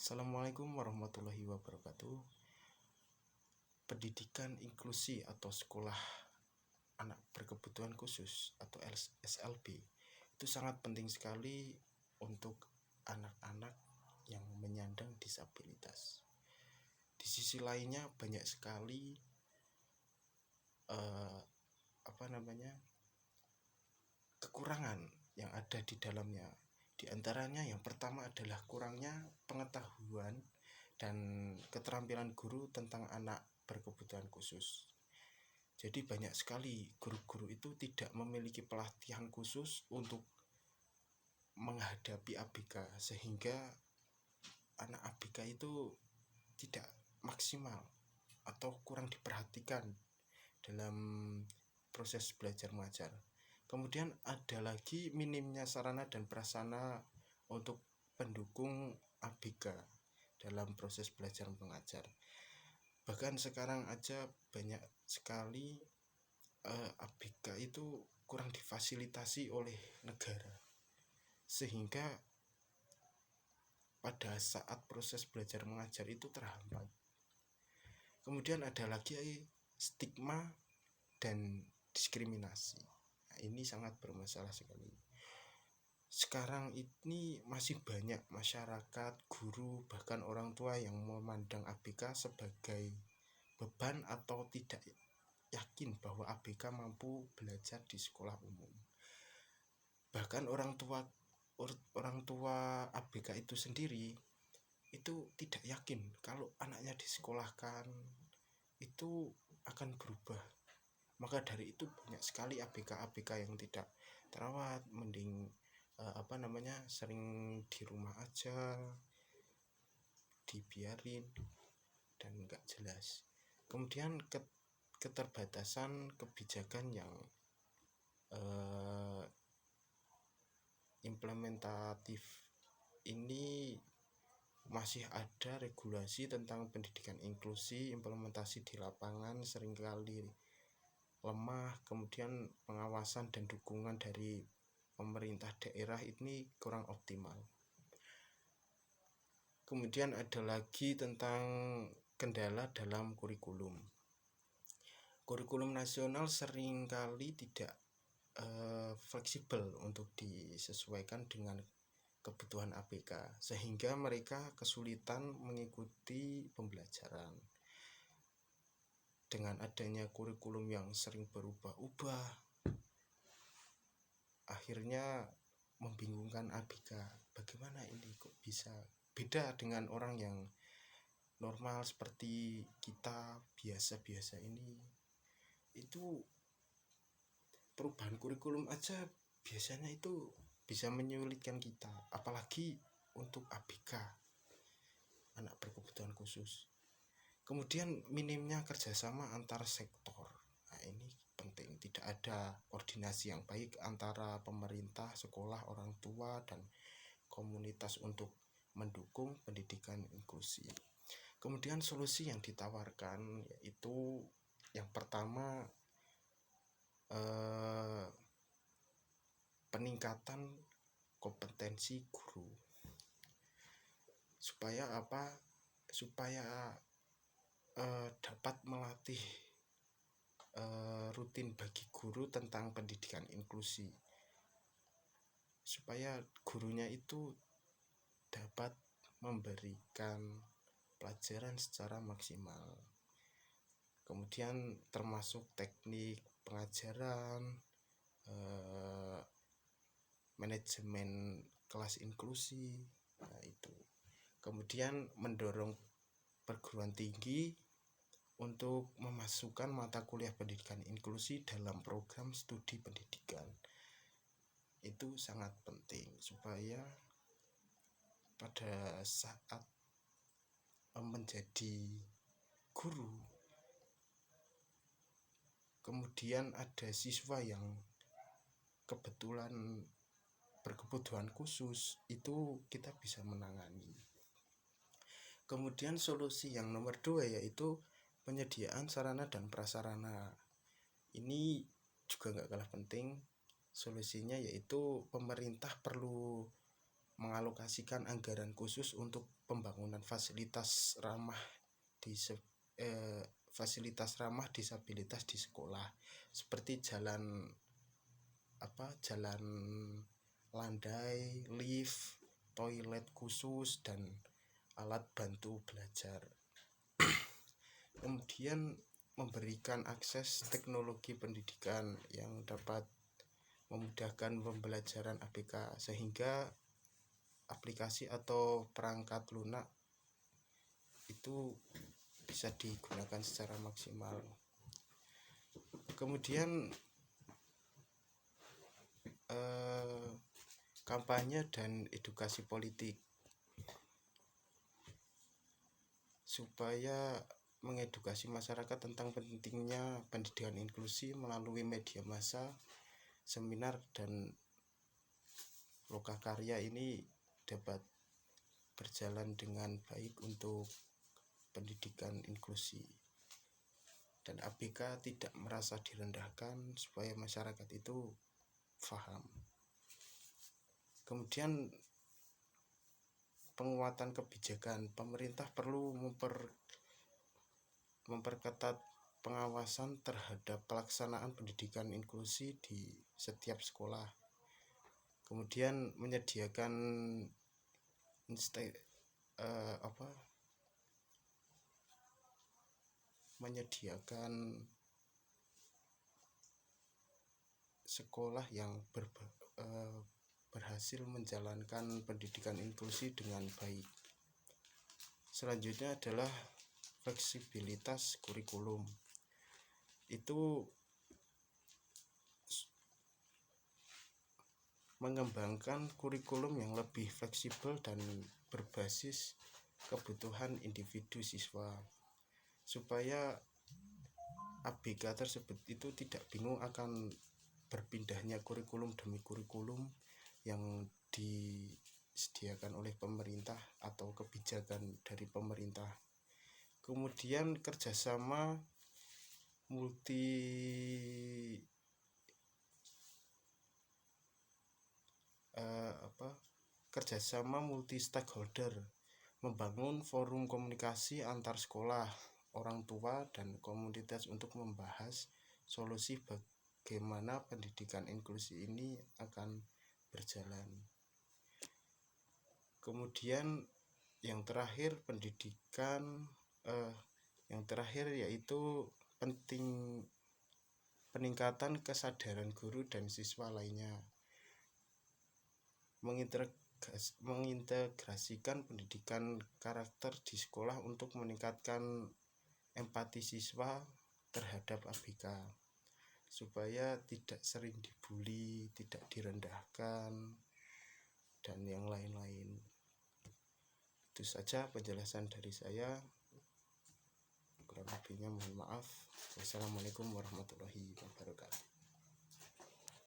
Assalamualaikum warahmatullahi wabarakatuh. Pendidikan inklusi atau sekolah anak berkebutuhan khusus atau SLB itu sangat penting sekali untuk anak-anak yang menyandang disabilitas. Di sisi lainnya banyak sekali kekurangan yang ada di dalamnya. Di antaranya yang pertama adalah kurangnya pengetahuan dan keterampilan guru tentang anak berkebutuhan khusus. Jadi banyak sekali guru-guru itu tidak memiliki pelatihan khusus untuk menghadapi ABK, sehingga anak ABK itu tidak maksimal atau kurang diperhatikan dalam proses belajar mengajar. Kemudian ada lagi minimnya sarana dan prasarana untuk pendukung ABK dalam proses belajar mengajar. Bahkan sekarang aja banyak sekali ABK itu kurang difasilitasi oleh negara, sehingga pada saat proses belajar mengajar itu terhambat. Kemudian ada lagi stigma dan diskriminasi. Nah, ini sangat bermasalah sekali. Sekarang ini masih banyak masyarakat, guru, bahkan orang tua yang memandang ABK sebagai beban atau tidak yakin bahwa ABK mampu belajar di sekolah umum. Bahkan orang tua ABK itu sendiri itu tidak yakin kalau anaknya disekolahkan itu akan berubah. Maka dari itu banyak sekali ABK yang tidak terawat, mending sering di rumah aja, dibiarin dan enggak jelas. Kemudian keterbatasan kebijakan yang implementatif. Ini masih ada regulasi tentang pendidikan inklusi, implementasi di lapangan seringkali lemah. Kemudian pengawasan dan dukungan dari pemerintah daerah ini kurang optimal. Kemudian ada lagi tentang kendala dalam kurikulum. Kurikulum nasional seringkali tidak fleksibel untuk disesuaikan dengan kebutuhan ABK, sehingga mereka kesulitan mengikuti pembelajaran. Dengan adanya kurikulum yang sering berubah-ubah, akhirnya membingungkan ABK. Bagaimana ini kok bisa beda dengan orang yang normal seperti kita biasa-biasa ini? Itu perubahan kurikulum aja biasanya itu bisa menyulitkan kita, apalagi untuk ABK, anak berkebutuhan khusus. Kemudian minimnya kerjasama antar sektor. Nah, ini penting, tidak ada koordinasi yang baik antara pemerintah, sekolah, orang tua, dan komunitas untuk mendukung pendidikan inklusi. Kemudian solusi yang ditawarkan yaitu yang pertama, peningkatan kompetensi guru. Supaya dapat melatih rutin bagi guru tentang pendidikan inklusi, supaya gurunya itu dapat memberikan pelajaran secara maksimal. Kemudian termasuk teknik pengajaran, manajemen kelas inklusi. Nah, itu. Kemudian mendorong perguruan tinggi untuk memasukkan mata kuliah pendidikan inklusi dalam program studi pendidikan. Itu sangat penting supaya pada saat menjadi guru, kemudian ada siswa yang kebetulan berkebutuhan khusus, itu kita bisa menangani. Kemudian solusi yang nomor 2 yaitu penyediaan sarana dan prasarana. Ini juga gak kalah penting. Solusinya yaitu pemerintah perlu mengalokasikan anggaran khusus untuk pembangunan fasilitas ramah fasilitas ramah disabilitas di sekolah, seperti jalan landai, lift, toilet khusus, dan alat bantu belajar. Kemudian memberikan akses teknologi pendidikan yang dapat memudahkan pembelajaran ABK, sehingga aplikasi atau perangkat lunak itu bisa digunakan secara maksimal. Kemudian kampanye dan edukasi politik, supaya mengedukasi masyarakat tentang pentingnya pendidikan inklusi melalui media massa, seminar, dan lokakarya ini dapat berjalan dengan baik untuk pendidikan inklusi, dan ABK tidak merasa direndahkan, supaya masyarakat itu paham. Kemudian penguatan kebijakan, pemerintah perlu memperketat pengawasan terhadap pelaksanaan pendidikan inklusi di setiap sekolah. Kemudian menyediakan sekolah yang berhasil menjalankan pendidikan inklusi dengan baik. Selanjutnya adalah fleksibilitas kurikulum. Itu mengembangkan kurikulum yang lebih fleksibel dan berbasis kebutuhan individu siswa, supaya ABK tersebut itu tidak bingung akan berpindahnya kurikulum demi kurikulum yang disediakan oleh pemerintah atau kebijakan dari pemerintah. Kemudian kerjasama multi stakeholder, membangun forum komunikasi antar sekolah, orang tua, dan komunitas untuk membahas solusi bagaimana pendidikan inklusi ini akan berjalan. Kemudian yang terakhir yaitu peningkatan kesadaran guru dan siswa lainnya, mengintegrasikan pendidikan karakter di sekolah untuk meningkatkan empati siswa terhadap ABK, supaya tidak sering dibully, tidak direndahkan, dan yang lain-lain. Itu saja penjelasan dari saya. Kurang lebihnya mohon maaf. Wassalamualaikum warahmatullahi wabarakatuh.